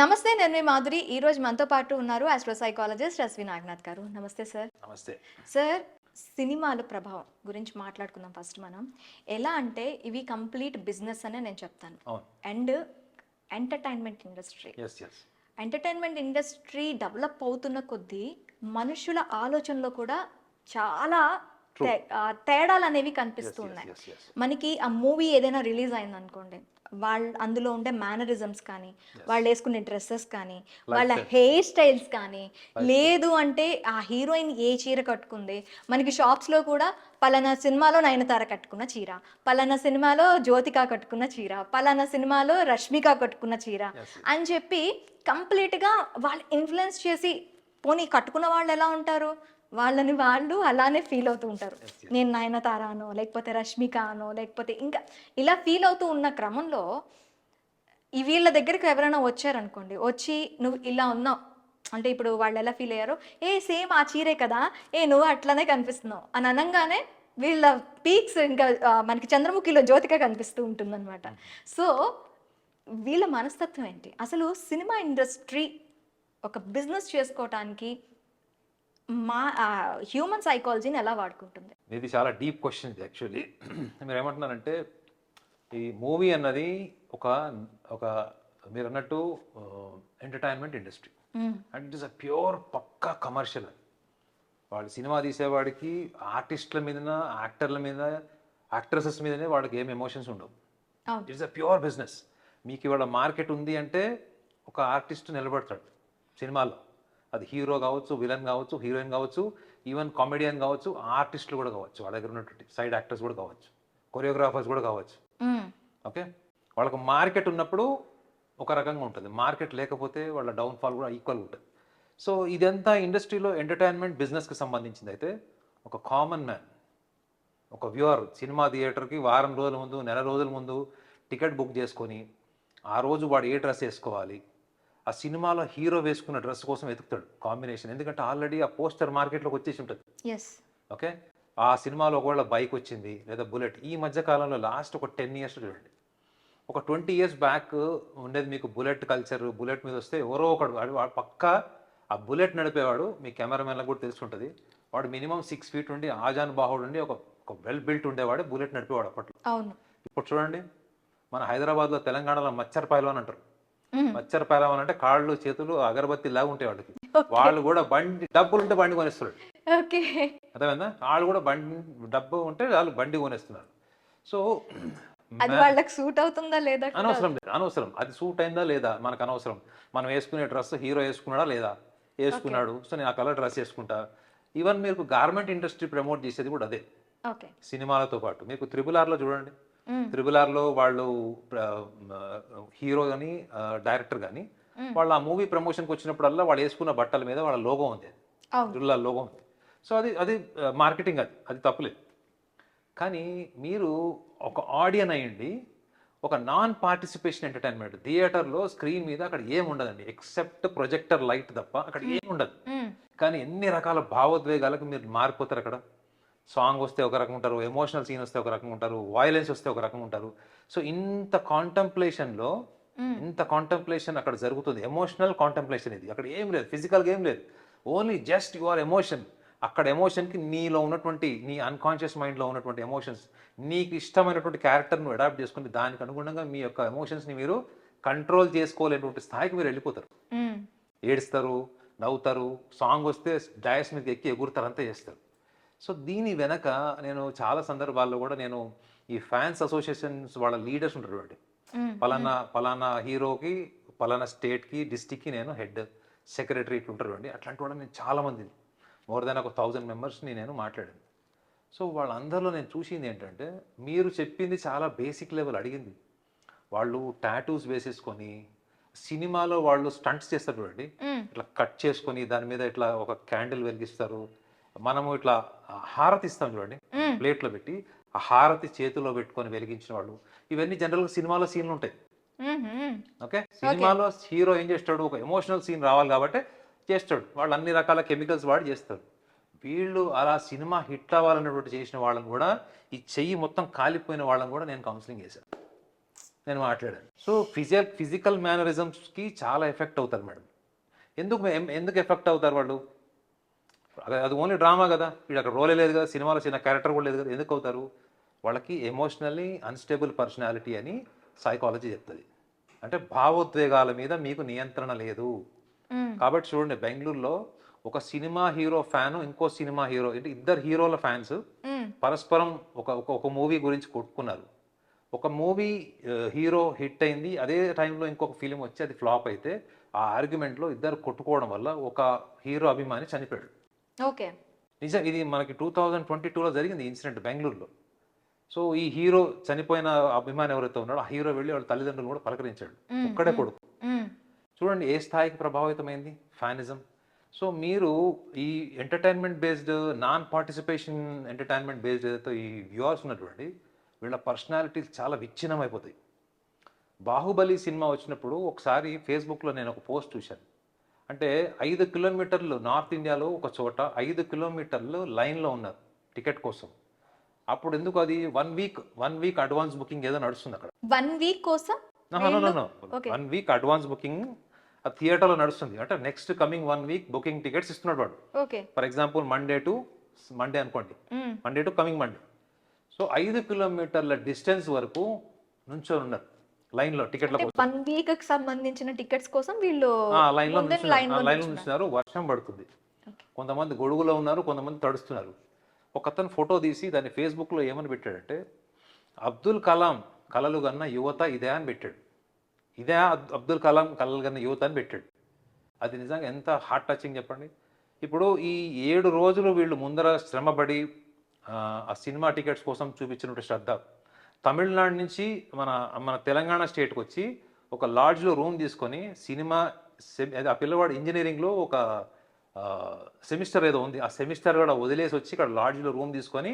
నమస్తే. నేను మీ మాధురి. ఈరోజు మనతో పాటు ఉన్నారు ఆస్ట్రో సైకాలజిస్ట్ ఎస్వి నాగనాథ్ గారు. నమస్తే సార్. నమస్తే. సార్, సినిమాల ప్రభావం గురించి మాట్లాడుకుందాం ఫస్ట్ మనం. ఎలా అంటే ఇవి కంప్లీట్ బిజినెస్ అనే నేను చెప్తాను. అవును. And entertainment industry. Yes. Yes. Entertainment industry develop అవుతున్న కొద్దీ మనుషుల ఆలోచనలో కూడా చాలా True. తేడాలు అనేవి యెస్. కనిపిస్తూ యెస్. ఉన్నాయి. యెస్. యెస్. మనకి ఆ మూవీ ఏదైనా రిలీజ్ అయింది అనుకోండి, అందులో ఉండే మేనరిజమ్స్ కానీ, వాళ్ళు వేసుకునే డ్రెస్సెస్ కానీ, వాళ్ళ Lifestyle. హెయిర్ స్టైల్స్ కానీ, Lifestyle. లేదు అంటే ఆ హీరోయిన్ ఏ చీర కట్టుకుంది, మనకి షాప్స్లో కూడా పలానా సినిమాలో నయనతార కట్టుకున్న చీర, పలానా సినిమాలో జ్యోతిక కట్టుకున్న చీర, పలానా సినిమాలో రష్మిక కట్టుకున్న చీర Yes. అని చెప్పి కంప్లీట్గా వాళ్ళు ఇన్ఫ్లుయెన్స్ చేసి, పోనీ కట్టుకున్న వాళ్ళు ఎలా ఉంటారు, వాళ్ళని వాళ్ళు అలానే ఫీల్ అవుతూ ఉంటారు. Yes, yes. నేను నయనతార అనో, లేకపోతే రష్మిక అనో, లేకపోతే ఇంకా ఇలా ఫీల్ అవుతూ ఉన్న క్రమంలో ఈ వీళ్ళ దగ్గరికి ఎవరైనా వచ్చారనుకోండి, వచ్చి నువ్వు ఇలా ఉన్నావు అంటే ఇప్పుడు వాళ్ళు ఎలా ఫీల్ అయ్యారో, ఏ సేమ్ ఆ చీరే కదా, ఏ నువ్వు అట్లనే కనిపిస్తున్నావు అని అనగానే వీళ్ళ పీక్స్ ఇంకా మనకి చంద్రముఖిలో జ్యోతిక కనిపిస్తూ ఉంటుందన్నమాట. సో వీళ్ళ మనస్తత్వం ఏంటి అసలు? సినిమా ఇండస్ట్రీ ఒక బిజినెస్ చేసుకోవటానికి మా హ్యూమన్ సైకాలజీని ఎలా వాడుకుంటుంది? ఇది చాలా డీప్ క్వశ్చన్ ఇది యాక్చువల్లీ. మీరు ఏమంటున్నారంటే ఈ మూవీ అన్నది ఒక ఒక మీరు అన్నట్టు entertainment industry and it is a pure పక్కా కమర్షియల్. వాళ్ళు సినిమా తీసేవాడికి ఆర్టిస్టుల మీద, యాక్టర్ల మీద, యాక్ట్రెసెస్ మీదనే వాడికి ఏం ఎమోషన్స్ ఉండవు. అవును. It's a pure business. మీకు ఇవాళ మార్కెట్ ఉంది అంటే ఒక ఆర్టిస్ట్ నిలబడతాడు సినిమాలో. అది హీరో కావచ్చు, విలన్ కావచ్చు, హీరోయిన్ కావచ్చు, ఈవెన్ కామెడియన్ కావచ్చు, ఆర్టిస్టులు కూడా కావచ్చు, వాళ్ళ దగ్గర ఉన్నటువంటి సైడ్ యాక్టర్స్ కూడా కావచ్చు, కొరియోగ్రాఫర్స్ కూడా కావచ్చు. ఓకే, వాళ్ళకు మార్కెట్ ఉన్నప్పుడు ఒక రకంగా ఉంటుంది, మార్కెట్ లేకపోతే వాళ్ళ డౌన్ఫాల్ కూడా ఈక్వల్ ఉంటుంది. సో ఇదంతా ఇండస్ట్రీలో ఎంటర్టైన్మెంట్ బిజినెస్కి సంబంధించింది. అయితే ఒక కామన్ మ్యాన్, ఒక వ్యూవర్ సినిమా థియేటర్కి వారం రోజుల ముందు, నెల రోజుల ముందు టికెట్ బుక్ చేసుకొని ఆ రోజు వాడు ఏ డ్రెస్ వేసుకోవాలి, ఆ సినిమాలో హీరో వేసుకున్న డ్రెస్ కోసం వెతుకుతాడు కాంబినేషన్. ఎందుకంటే ఆల్రెడీ ఆ పోస్టర్ మార్కెట్లోకి వచ్చేసి ఉంటుంది. ఎస్. ఓకే, ఆ సినిమాలో ఒకవేళ బైక్ వచ్చింది లేదా బుల్లెట్. ఈ మధ్య కాలంలో లాస్ట్ ఒక 10 years చూడండి, ఒక 20 years బ్యాక్ ఉండేది మీకు బుల్లెట్ కల్చర్. బుల్లెట్ మీద వస్తే ఎవరో ఒకడు వాడు పక్కా ఆ బుల్లెట్ నడిపేవాడు, మీ కెమెరామెన్లకు కూడా తెలుసుంటుంది, వాడు మినిమం 6 feet ఉండి, ఆజాన్ బాహుడు ఉండి, ఒక వెల్ బిల్ట్ ఉండేవాడు, బుల్లెట్ నడిపేవాడు అప్పట్లో. అవును. ఇప్పుడు చూడండి, మన హైదరాబాద్లో, తెలంగాణలో మచ్చర్ పైల్వాన్ అంటారు. మచ్చర్ పైల్వాన్ అంటే కాళ్ళు చేతులు అగరబత్తి లాగా ఉంటాయి వాళ్ళకి. వాళ్ళు కూడా బండి, డబ్బులు ఉంటే బండి కొనేస్తున్నాడు. ఓకే. అర్థమైందా? వాళ్ళు కూడా బండి, డబ్బు ఉంటే వాళ్ళు బండి కొనేస్తున్నారు. సో అది వాళ్ళకి సూట్ అవుతుందా లేదా కూడా అనవసరం లేదు, అనవసరం. అది సూట్ అయిందా లేదా మనకు అనవసరం. మనం వేసుకునే డ్రెస్ హీరో వేసుకున్నాడా లేదా, వేసుకున్నాడు, సో నేను ఆ కలర్ డ్రెస్ వేసుకుంటా. ఈవెన్ మీకు గార్మెంట్ ఇండస్ట్రీ ప్రమోట్ చేసేది కూడా అదే, ఓకే. సినిమాలతో పాటు. మీకు త్రిబుల్ ఆర్లో చూడండి, త్రిబుల్ ఆర్లో వాళ్ళు హీరో కానీ డైరెక్టర్ కానీ వాళ్ళు ఆ మూవీ ప్రమోషన్కి వచ్చినప్పుడల్లా వాళ్ళు వేసుకున్న బట్టల మీద వాళ్ళ లోగో ఉంది, అవును. త్రిబుల్ ఆర్ లోగో ఉంది. సో అది అది మార్కెటింగ్, అది అది తప్పులేదు. కానీ మీరు ఒక ఆడియన్ అయ్యండి, ఒక నాన్ పార్టిసిపేషన్ ఎంటర్టైన్మెంట్ థియేటర్లో స్క్రీన్ మీద అక్కడ ఏం ఉండదండి, ఎక్సెప్ట్ ప్రొజెక్టర్ లైట్ తప్ప అక్కడ ఏం ఉండదు. కానీ ఎన్ని రకాల భావోద్వేగాలకు మీరు మారిపోతారు అక్కడ. సాంగ్ వస్తే ఒక రకం ఉంటారు, ఎమోషనల్ సీన్ వస్తే ఒక రకం ఉంటారు, వాయిలెన్స్ వస్తే ఒక రకం ఉంటారు. సో ఇంత కాంటెంప్లేషన్లో, ఇంత కాంటెంప్లేషన్ అక్కడ జరుగుతుంది, ఎమోషనల్ కాంటెంప్లేషన్. ఇది అక్కడ ఏం లేదు, ఫిజికల్గా ఏం లేదు, ఓన్లీ జస్ట్ యువర్ ఎమోషన్. అక్కడ ఎమోషన్కి నీలో ఉన్నటువంటి, నీ అన్కాన్షియస్ మైండ్లో ఉన్నటువంటి ఎమోషన్స్, నీకు ఇష్టమైనటువంటి క్యారెక్టర్ను అడాప్ట్ చేసుకుని దానికి అనుగుణంగా మీ యొక్క ఎమోషన్స్ని మీరు కంట్రోల్ చేసుకోలేనటువంటి స్థాయికి మీరు వెళ్ళిపోతారు. ఏడుస్తారు, నవ్వుతారు, సాంగ్ వస్తే డయాస్ మీదకి ఎక్కి ఎగురుతారు, అంతా చేస్తారు. సో దీని వెనక నేను చాలా సందర్భాల్లో కూడా నేను ఈ ఫ్యాన్స్ అసోసియేషన్స్ వాళ్ళ లీడర్స్ ఉంటారు అండి, పలానా పలానా హీరోకి, పలానా స్టేట్కి, డిస్టిక్కి నేను హెడ్, సెక్రటరీ ఇట్లుంటారు అండి. అట్లాంటి వాళ్ళని నేను చాలామంది, మోర్ దెన్ ఒక 1000 మెంబర్స్ని నేను మాట్లాడాను. సో వాళ్ళందరిలో నేను చూసింది ఏంటంటే, మీరు చెప్పింది చాలా బేసిక్ లెవెల్ అడిగింది. వాళ్ళు టాటూస్ వేసేసుకొని సినిమాలో వాళ్ళు స్టంట్స్ చేస్తారు చూడండి, ఇట్లా కట్ చేసుకొని దాని మీద ఇట్లా ఒక క్యాండిల్ వెలిగిస్తారు, మనము ఇట్లా హారతి ఇస్తాం చూడండి, ప్లేట్లో పెట్టి ఆ హారతి చేతిలో పెట్టుకొని వెలిగించిన వాళ్ళు, ఇవన్నీ జనరల్గా సినిమాలో సీన్లు ఉంటాయి. ఓకే, సినిమాలో హీరో ఏం చేస్తాడు, ఒక ఎమోషనల్ సీన్ రావాలి కాబట్టి చేస్తాడు, వాళ్ళు అన్ని రకాల కెమికల్స్ వాడి చేస్తారు. వీళ్ళు అలా సినిమా హిట్ అవ్వాలన్నటువంటి చేసిన వాళ్ళని కూడా, ఈ చెయ్యి మొత్తం కాలిపోయిన వాళ్ళని కూడా నేను కౌన్సిలింగ్ చేశాను. నేను మాట్లాడాను. సో ఫిజికల్ మేనరిజమ్స్కి చాలా ఎఫెక్ట్ అవుతారు మేడం. ఎందుకు ఎఫెక్ట్ అవుతారు వాళ్ళు? అది ఓన్లీ డ్రామా కదా, వీడు అక్కడ రోలే లేదు కదా, సినిమాలో చిన్న క్యారెక్టర్ కూడా లేదు కదా, ఎందుకు అవుతారు? వాళ్ళకి ఎమోషనల్లీ అన్స్టేబుల్ పర్సనాలిటీ అని సైకాలజీ చెప్తుంది. అంటే భావోద్వేగాల మీద మీకు నియంత్రణ లేదు. కాబట్టి చూడండి, బెంగళూరులో ఒక సినిమా హీరో ఫ్యాన్ ఇంకో సినిమా హీరో, అంటే ఇద్దరు హీరోల ఫ్యాన్స్ పరస్పరం ఒక మూవీ గురించి కొట్టుకున్నారు. ఒక మూవీ హీరో హిట్ అయింది, అదే టైంలో ఇంకొక ఫిలిం వచ్చి అది ఫ్లాప్ అయితే ఆ ఆర్గ్యుమెంట్లో ఇద్దరు కొట్టుకోవడం వల్ల ఒక హీరో అభిమాని చనిపోయాడు. ఓకే. నిజం, ఇది మనకి 2022లో జరిగింది ఇన్సిడెంట్ బెంగళూరులో. సో ఈ హీరో చనిపోయిన అభిమాని ఎవరైతే ఉన్నాడో ఆ హీరో వెళ్ళి వాళ్ళ తల్లిదండ్రులు కూడా పలకరించాడు, ఒక్కడే కొడుకు. చూడండి ఏ స్థాయికి ప్రభావితమైంది ఫ్యానిజం. సో మీరు ఈ entertainment based, non participation entertainment based ఏదైతే ఈ వ్యూవర్స్ ఉన్నటువంటి వీళ్ళ పర్సనాలిటీస్ చాలా విచ్ఛిన్నం అయిపోతాయి. బాహుబలి సినిమా వచ్చినప్పుడు ఒకసారి ఫేస్బుక్లో నేను ఒక పోస్ట్ చూశాను. అంటే 5 కిలోమీటర్లు నార్త్ ఇండియాలో ఒక చోట 5 కిలోమీటర్లు లైన్లో ఉన్నారు టికెట్ కోసం. అప్పుడు ఎందుకు అది 1 వీక్ అడ్వాన్స్ బుకింగ్ ఏదో నడుస్తుంది అక్కడ. 1 వీక్ కోసం? 1 వీక్ అడ్వాన్స్ బుకింగ్ ఆ థియేటర్లో నడుస్తుంది. అంటే next coming 1 week booking tickets ఇస్తున్నాడు వాడు. ఓకే. ఫర్ ఎగ్జాంపుల్ మండే అనుకోండి, Monday to coming Monday. So 5 కిలోమీటర్ల డిస్టెన్స్ వరకు నుంచొని ఉన్నారు లైన్లో టికెట్ల కోసం. 1 వీక్ కి సంబంధించిన టికెట్స్ కోసం వీళ్ళు లైన్లో లైన్ నుంచున్నారు. వర్షం పడుతుంది, కొంతమంది గొడుగులో ఉన్నారు, కొంతమంది తడుస్తున్నారు. ఒక అతను ఫోటో తీసి దాన్ని ఫేస్బుక్లో ఏమని పెట్టాడంటే, అబ్దుల్ కలాం కలలు కన్న యువత ఇదే అని పెట్టాడు. ఇదే అబ్దుల్ కలాం కలలు కన్న యువత అని పెట్టాడు. అది నిజంగా ఎంత హార్ట్ టచింగ్ చెప్పండి. ఇప్పుడు ఈ 7 రోజులు వీళ్ళు ముందర శ్రమపడి ఆ సినిమా టికెట్స్ కోసం చూపించినట్టు శ్రద్ధ, తమిళనాడు నుంచి మన తెలంగాణ స్టేట్కి వచ్చి ఒక లాడ్జ్లో రూమ్ తీసుకొని సినిమా ఆ పిల్లవాడు ఇంజనీరింగ్లో ఒక సెమిస్టర్ ఏదో ఉంది, ఆ సెమిస్టర్ కూడా వదిలేసి వచ్చి ఇక్కడ లాడ్జ్లో రూమ్ తీసుకొని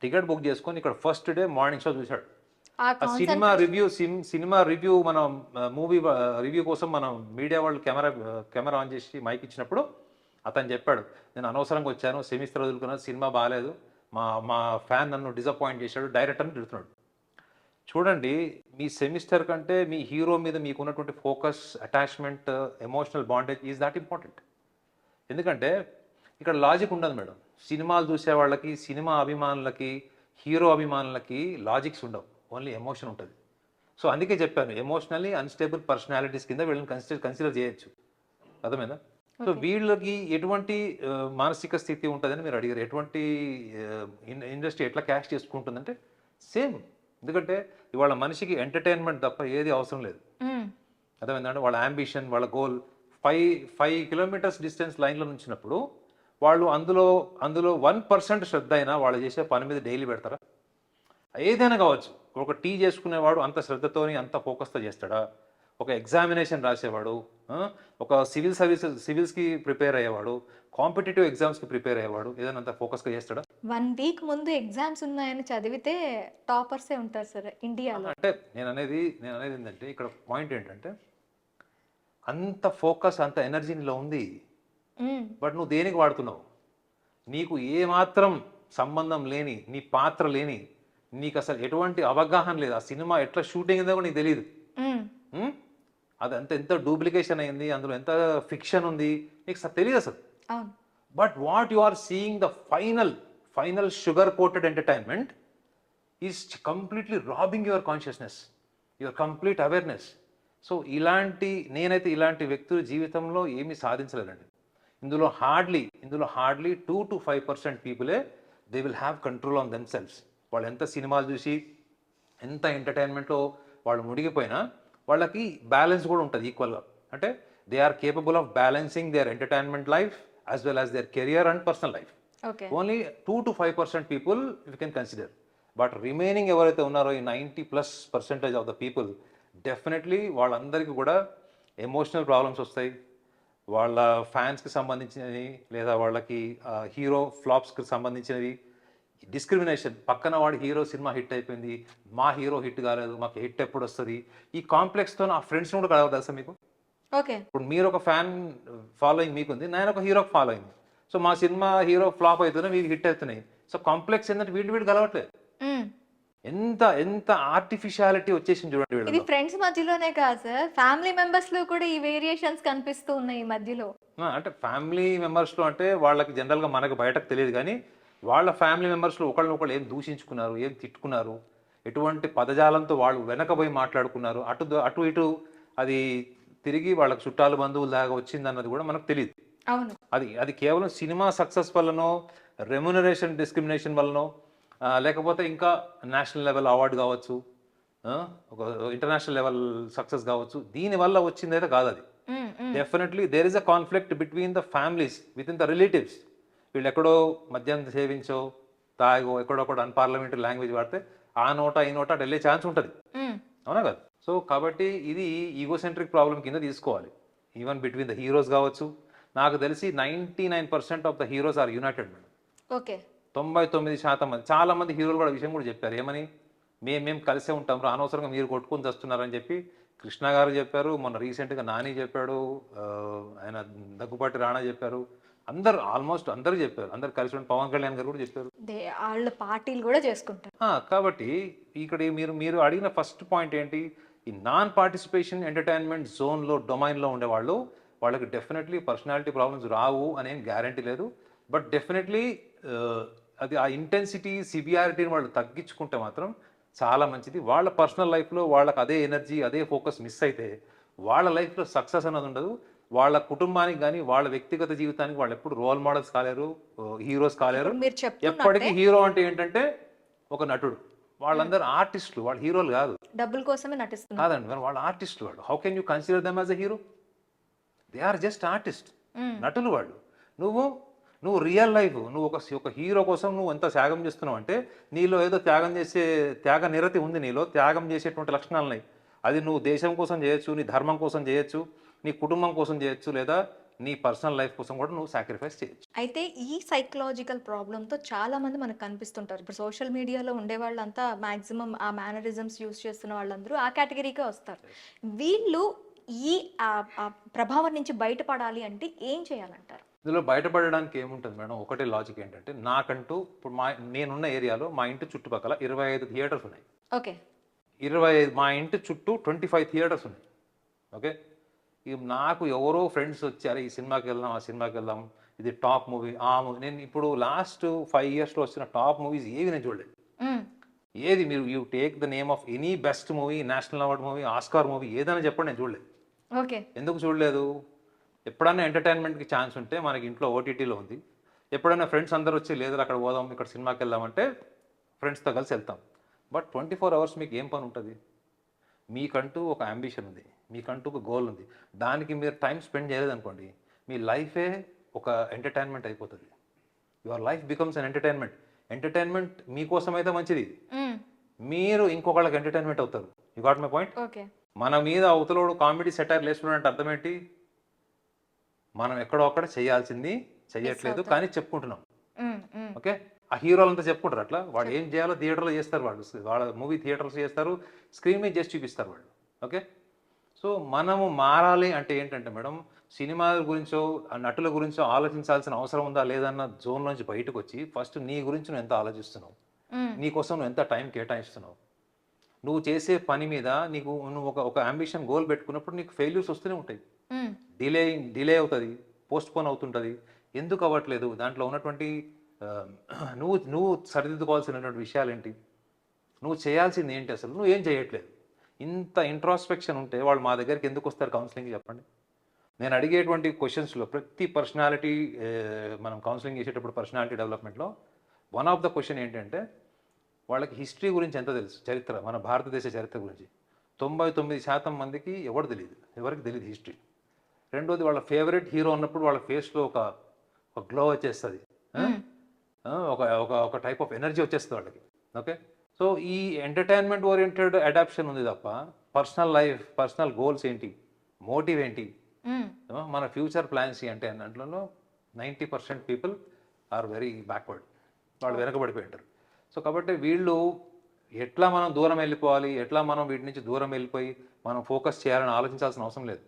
టికెట్ బుక్ చేసుకొని ఇక్కడ ఫస్ట్ డే మార్నింగ్ షో చూశాడు. ఆ సినిమా రివ్యూ మనం మూవీ రివ్యూ కోసం మనం మీడియా వాళ్ళు కెమెరా ఆన్ చేసి మైక్ ఇచ్చినప్పుడు అతను చెప్పాడు, నేను అనవసరంగా వచ్చాను, సెమిస్టర్ వదులుకున్నాను, సినిమా బాగాలేదు, మా ఫ్యాన్ నన్ను డిసప్పాయింట్ చేశాడు, డైరెక్టర్ని తిడుతున్నాడు. చూడండి, మీ సెమిస్టర్ కంటే మీ హీరో మీద మీకు ఉన్నటువంటి focus, attachment, emotional bondage is that important. ఎందుకంటే ఇక్కడ లాజిక్ ఉండదు మేడం. సినిమాలు చూసే వాళ్ళకి, సినిమా అభిమానులకి, హీరో అభిమానులకి లాజిక్స్ ఉండవు, ఓన్లీ ఎమోషన్ ఉంటుంది. సో అందుకే చెప్పాను, ఎమోషనల్లీ అన్స్టేబుల్ పర్సనాలిటీస్ కింద వీళ్ళని కన్సిడర్ చేయొచ్చు. అర్థమైందా? సో వీళ్ళకి ఎటువంటి మానసిక స్థితి ఉంటుందని మీరు అడిగారు. ఎటువంటి ఇండస్ట్రీ ఎట్లా క్యాష్ చేసుకుంటుందంటే సేమ్. ఎందుకంటే ఇవాళ మనిషికి ఎంటర్టైన్మెంట్ తప్ప ఏది అవసరం లేదు. అర్థమైందంటే వాళ్ళ అంబిషన్, వాళ్ళ గోల్ 5 కిలోమీటర్స్ డిస్టెన్స్ లైన్లో నుంచినప్పుడు వాళ్ళు అందులో 1% శ్రద్ధ అయినా వాళ్ళు చేసే పని మీద డైలీ పెడతారా? ఏదైనా కావచ్చు. ఒక టీ చేసుకునేవాడు అంత శ్రద్ధతోని అంత ఫోకస్తో చేస్తాడా? ఒక ఎగ్జామినేషన్ రాసేవాడు, ఒక సివిల్స్కి ప్రిపేర్ అయ్యేవాడు, కాంపిటేటివ్ ఎగ్జామ్స్కి ప్రిపేర్ అయ్యేవాడు ఏదైనా అంత ఫోకస్గా చేస్తాడా? 1 వీక్ ముందు ఎగ్జామ్స్ ఉన్నాయని చదివితే టాపర్సే ఉంటారు సార్ ఇండియాలో. అంటే నేను అనేది ఏంటంటే ఇక్కడ పాయింట్ ఏంటంటే, అంత ఫోకస్, అంత ఎనర్జీ నీలో ఉంది, బట్ నువ్వు దేనికి వాడుతున్నావు? నీకు ఏమాత్రం సంబంధం లేని, నీ పాత్ర లేని, నీకు అసలు ఎటువంటి అవగాహన లేదు, ఆ సినిమా ఎట్లా షూటింగ్ అయిందో కూడా నీకు తెలియదు. అది ఎంత డూప్లికేషన్ అయింది, అందులో ఎంత ఫిక్షన్ ఉంది, నీకు తెలియదు అసలు. But what you are seeing the final sugar coated entertainment is completely robbing your consciousness, your complete awareness. So నేనైతే ఇలాంటి వ్యక్తుల జీవితంలో ఏమీ సాధించలేదండి. ఇందులో హార్డ్లీ 2 to 5% పీపులే they will have control on themselves. వాళ్ళు ఎంత సినిమాలు చూసి, ఎంత ఎంటర్టైన్మెంట్లో వాళ్ళు మునిగిపోయినా వాళ్ళకి బ్యాలెన్స్ కూడా ఉంటుంది ఈక్వల్గా. అంటే they are capable of balancing their entertainment life as well as their career and personal life. Only 2 to 5% people you can consider. But remaining ఎవరైతే ఉన్నారో ఈ 90+% ఆఫ్ ద పీపుల్, డెఫినెట్లీ వాళ్ళందరికీ కూడా ఎమోషనల్ ప్రాబ్లమ్స్ వస్తాయి. వాళ్ళ ఫ్యాన్స్కి సంబంధించినవి, లేదా వాళ్ళకి హీరో ఫ్లాప్స్కి సంబంధించినవి, డిస్క్రిమినేషన్, పక్కన వాడి హీరో సినిమా హిట్ అయిపోయింది, మా హీరో హిట్ కాలేదు, మాకు హిట్ ఎప్పుడు వస్తుంది, ఈ కాంప్లెక్స్తో నా ఫ్రెండ్స్ని కూడా కలవదు తెలుసా మీకు. ఓకే, ఇప్పుడు మీరు ఒక ఫ్యాన్ ఫాలోయింగ్ మీకుంది, నేను ఒక హీరోకి ఫాలోయింగ్. సో మా సినిమా హీరో ఫ్లాప్ అవుతున్నాయి, మీకు హిట్ అవుతున్నాయి. సో కాంప్లెక్స్ ఏంటంటే వీళ్ళు కలవట్లేదు. ఎంత ఎంత ఆర్టిఫిషియాలిటీ వచ్చేసింది చూడండి ఇది వీళ్ళలో. ఫ్రెండ్స్ మధ్యలోనే కాదు సార్, ఫ్యామిలీ మెంబర్స్ లో కూడా ఈ వేరియేషన్స్ కనిపిస్తూ ఉన్నాయి ఈ మధ్యలో. అంటే ఫ్యామిలీ మెంబర్స్లో అంటే వాళ్ళకి జనరల్గా మనకు బయటకు తెలియదు కానీ వాళ్ళ ఫ్యామిలీ మెంబర్స్లో ఒకళ్ళని ఒకళ్ళు ఏం దూషించుకున్నారు, ఏం తిట్టుకున్నారు, ఎటువంటి పదజాలంతో వాళ్ళు వెనకబోయి మాట్లాడుకున్నారు, అటు ఇటు అది తిరిగి వాళ్ళకి చుట్టాలు బంధువుల దాకా వచ్చిందన్నది కూడా మనకు తెలియదు. అవును. అది కేవలం సినిమా సక్సెస్ వల్లనో, రెమ్యునరేషన్ డిస్క్రిమినేషన్ వల్లనో, లేకపోతే ఇంకా నేషనల్ లెవెల్ అవార్డు కావచ్చు, ఆ, ఒక ఇంటర్నేషనల్ లెవెల్ సక్సెస్ కావచ్చు, దీనివల్ల వచ్చిందైతే కాదు అది. Definitely there is a conflict between the families within the relatives. వీళ్ళు ఎక్కడో మద్యం సేవించో తాగో ఎక్కడొక్కడ అన్పార్లమెంటరీ లాంగ్వేజ్ వాడితే ఆ నోట ఈ నోట అటు వెళ్ళే ఛాన్స్ ఉంటుంది, అవునా కదా? సో కాబట్టి ఇది ఈగోసెంట్రిక్ ప్రాబ్లం కింద తీసుకోవాలి. ఈవెన్ బిట్వీన్ ద హీరోస్ కావచ్చు. నాకు తెలిసి 99% of the heroes are united madam. Okay. 99% మంది, చాలా మంది హీరోలు కూడా విషయం కూడా చెప్పారు. ఏమని? మేము కలిసే ఉంటాం రా, అనవసరంగా మీరు కొట్టుకొని వస్తున్నారని చెప్పి కృష్ణ గారు చెప్పారు. మొన్న రీసెంట్గా నాని చెప్పాడు, ఆయన దగ్గుపాటి రాణా చెప్పారు, అందరు ఆల్మోస్ట్ అందరూ చెప్పారు, అందరు కలిసి ఉండి పవన్ కళ్యాణ్ గారు కూడా చెప్పారు. వాళ్ళ పార్టీలు కూడా చేసుకుంటారు. కాబట్టి ఇక్కడ మీరు అడిగిన ఫస్ట్ పాయింట్ ఏంటి? ఈ నాన్ పార్టిసిపేషన్ ఎంటర్టైన్మెంట్ జోన్లో డొమైన్లో ఉండేవాళ్ళు, వాళ్ళకి డెఫినెట్లీ పర్సనాలిటీ ప్రాబ్లమ్స్ రావు అనేం గ్యారంటీ లేదు. బట్ డెఫినెట్లీ అది ఆ ఇంటెన్సిటీ సివియారిటీని వాళ్ళు తగ్గించుకుంటే మాత్రం చాలా మంచిది. వాళ్ళ పర్సనల్ లైఫ్లో వాళ్ళకి అదే ఎనర్జీ అదే ఫోకస్ మిస్ అయితే వాళ్ళ లైఫ్లో సక్సెస్ అన్నది ఉండదు. వాళ్ళ కుటుంబానికి కానీ వాళ్ళ వ్యక్తిగత జీవితానికి వాళ్ళు ఎప్పుడు రోల్ మోడల్స్ కాలేరు, హీరోస్ కాలేరు. మీరు చెప్తున్నట్టే ఎప్పటికీ హీరో అంటే ఏంటంటే ఒక నటుడు. వాళ్ళందరూ ఆర్టిస్టులు, వాళ్ళు హీరోలు కాదు. డబ్బుల కోసమే నటిస్తున్నారు. కాదండి, మరి వాళ్ళు ఆర్టిస్టులు. వాళ్ళు how can you consider them as a hero? They are just artist, నటులు వాళ్ళు. నువ్వు రియల్ లైఫ్ నువ్వు ఒక హీరో కోసం నువ్వు ఎంత త్యాగం చేస్తున్నావు అంటే నీలో ఏదో త్యాగ నిరతి ఉంది, నీలో త్యాగం చేసేటువంటి లక్షణాలు ఉన్నాయి. అది నువ్వు దేశం కోసం చేయొచ్చు, నీ ధర్మం కోసం చేయొచ్చు, నీ కుటుంబం కోసం చేయొచ్చు, లేదా నీ పర్సనల్ లైఫ్ కోసం కూడా నువ్వు సాక్రిఫైస్ చేయొచ్చు. అయితే ఈ సైకలాజికల్ ప్రాబ్లంతో చాలా మంది మనకు కనిపిస్తుంటారు. ఇప్పుడు సోషల్ మీడియాలో ఉండే వాళ్ళంతా మాక్సిమం ఆ మేనరిజమ్స్ యూస్ చేస్తున్న వాళ్ళందరూ ఆ కేటగిరీకే వస్తారు. వీళ్ళు ఈ ప్రభావం నుంచి బయటపడాలి అంటే ఏం చేయాలంటారు? ఇందులో బయటపడడానికి ఏముంటుంది మేడం? ఒకటే లాజిక్ ఏంటంటే, నాకంటూ ఇప్పుడు నేనున్న ఏరియాలో మా ఇంటి చుట్టుపక్కల 25 థియేటర్స్ ఉన్నాయి. ఓకే. 25, మా ఇంటి చుట్టూ 25 థియేటర్స్ ఉన్నాయి. ఓకే. నాకు ఎవరో ఫ్రెండ్స్ వచ్చారు, ఈ సినిమాకి వెళ్దాం, ఆ సినిమాకి వెళ్దాం, ఇది టాప్ మూవీ, ఆ మూవీ. నేను ఇప్పుడు లాస్ట్ 5 ఇయర్స్లో వచ్చిన టాప్ మూవీస్ ఏవి నేను చూడలేదు. ఏది మీరు you take the name of any best movie, national award movie, Oscar movie ఏదైనా చెప్పండి, నేను చూడలేదు. ఓకే. ఎందుకు చూడలేదు? ఎప్పుడన్నా ఎంటర్టైన్మెంట్కి ఛాన్స్ ఉంటే మనకి ఇంట్లో ఓటీటీలో ఉంది. ఎప్పుడైనా ఫ్రెండ్స్ అందరూ వచ్చి లేదు అక్కడ పోదాం, ఇక్కడ సినిమాకి వెళ్దామంటే ఫ్రెండ్స్తో కలిసి వెళ్తాం. బట్ 24 అవర్స్ మీకు ఏం పని ఉంటుంది? మీకంటూ ఒక అంబిషన్ ఉంది, మీకంటూ ఒక గోల్ ఉంది. దానికి మీరు టైం స్పెండ్ చేయలేదనుకోండి, మీ లైఫే ఒక ఎంటర్టైన్మెంట్ అయిపోతుంది. Your life becomes an entertainment. Entertainment మీకోసం అయితే మంచిది, మీరు ఇంకొకళ్ళకి ఎంటర్టైన్మెంట్ అవుతారు. You got my point? Okay. మన మీద అవతలోడు కామెడీ సెటైర్ లేస్తున్నాడంటే అర్థం ఏంటి? మనం ఎక్కడో అక్కడ చేయాల్సింది చెయ్యట్లేదు కానీ చెప్పుకుంటున్నాం. ఓకే. ఆ హీరోలంతా చెప్పుకుంటారు అట్లా, వాడు ఏం చేయాలో థియేటర్లో చేస్తారు, వాళ్ళ మూవీ థియేటర్స్ చేస్తారు, స్క్రీన్ మీద చేసి చూపిస్తారు వాళ్ళు. ఓకే. సో మనము మారాలి అంటే ఏంటంటే మేడం, సినిమాల గురించో ఆ నటుల గురించో ఆలోచించాల్సిన అవసరం ఉందా లేదన్న జోన్ నుంచి బయటకు వచ్చి ఫస్ట్ నీ గురించి నువ్వు ఎంత ఆలోచిస్తున్నావు, నీ కోసం నువ్వు ఎంత టైం కేటాయిస్తున్నావు, నువ్వు చేసే పని మీద నువ్వు ఒక అంబిషన్ గోల్ పెట్టుకున్నప్పుడు నీకు ఫెయిల్యూర్స్ వస్తూనే ఉంటాయి. డిలే అవుతుంది, పోస్ట్ పోన్ అవుతుంటుంది. ఎందుకు అవ్వట్లేదు? దాంట్లో ఉన్నటువంటి నువ్వు సరిదిద్దుకోవాల్సినటువంటి విషయాలు ఏంటి, నువ్వు చేయాల్సింది ఏంటి, అసలు నువ్వు ఏం చేయట్లేదు. ఇంత ఇంట్రాస్పెక్షన్ ఉంటే వాళ్ళు మా దగ్గరికి ఎందుకు వస్తారు కౌన్సిలింగ్? చెప్పండి. నేను అడిగేటువంటి క్వశ్చన్స్లో ప్రతి పర్సనాలిటీ, మనం కౌన్సిలింగ్ చేసేటప్పుడు పర్సనాలిటీ డెవలప్మెంట్లో వన్ ఆఫ్ ద క్వశ్చన్ ఏంటంటే వాళ్ళకి హిస్టరీ గురించి ఎంత తెలుసు, చరిత్ర, మన భారతదేశ చరిత్ర గురించి. 99% మందికి ఎవరికి తెలియదు హిస్టరీ. రెండోది, వాళ్ళ ఫేవరెట్ హీరో ఉన్నప్పుడు వాళ్ళ ఫేస్లో ఒక గ్లో వచ్చేస్తుంది, ఒక టైప్ ఆఫ్ ఎనర్జీ వచ్చేస్తుంది వాళ్ళకి. ఓకే. సో ఈ ఎంటర్టైన్మెంట్ ఓరియంటెడ్ అడాప్షన్ ఉంది తప్ప పర్సనల్ లైఫ్, పర్సనల్ గోల్స్ ఏంటి, మోటివ్ ఏంటి, మన ఫ్యూచర్ ప్లాన్స్ ఏంటి అన్న దాంట్లో 90% పీపుల్ ఆర్ వెరీ బ్యాక్వర్డ్. వాళ్ళు వెనకబడిపోయి ఉంటారు. సో కాబట్టి వీళ్ళు ఎట్లా మనం దూరం వెళ్ళిపోవాలి, ఎట్లా మనం వీటి నుంచి దూరం వెళ్ళిపోయి మనం ఫోకస్ చేయాలని ఆలోచించాల్సిన అవసరం లేదు.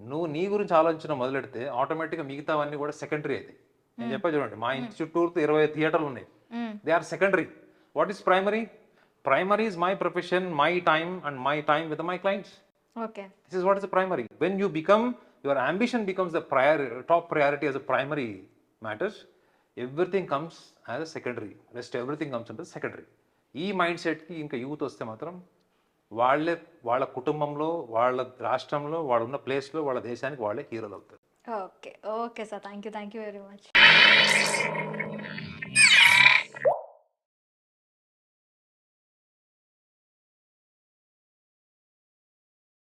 నువ్వు నీ గురించి ఆలోచించడం మొదలెడితే ఆటోమేటిక్గా మిగతావన్నీ కూడా సెకండరీ అవుతాయి. నేను చెప్పా చూడండి, మా ఇంటి చుట్టూ 20 థియేటర్లు ఉన్నాయి. They are secondary. What is primary? primary is my profession, my time, and my time with my clients. Okay. This is what is the primary. When you become, your ambition becomes the top priority as a primary matters, everything comes as a secondary. Rest everything comes into secondary. ఈ mind సెట్కి ఇంకా youth వస్తే మాత్రం వాళ్ళ కుటుంబంలో, వాళ్ళ రాష్ట్రంలో, వాళ్ళ ఉన్న ప్లేస్లో, వాళ్ళ దేశానికి వాళ్ళే హీరోలు అవుతారు. Okay. Okay sir. Thank you very much.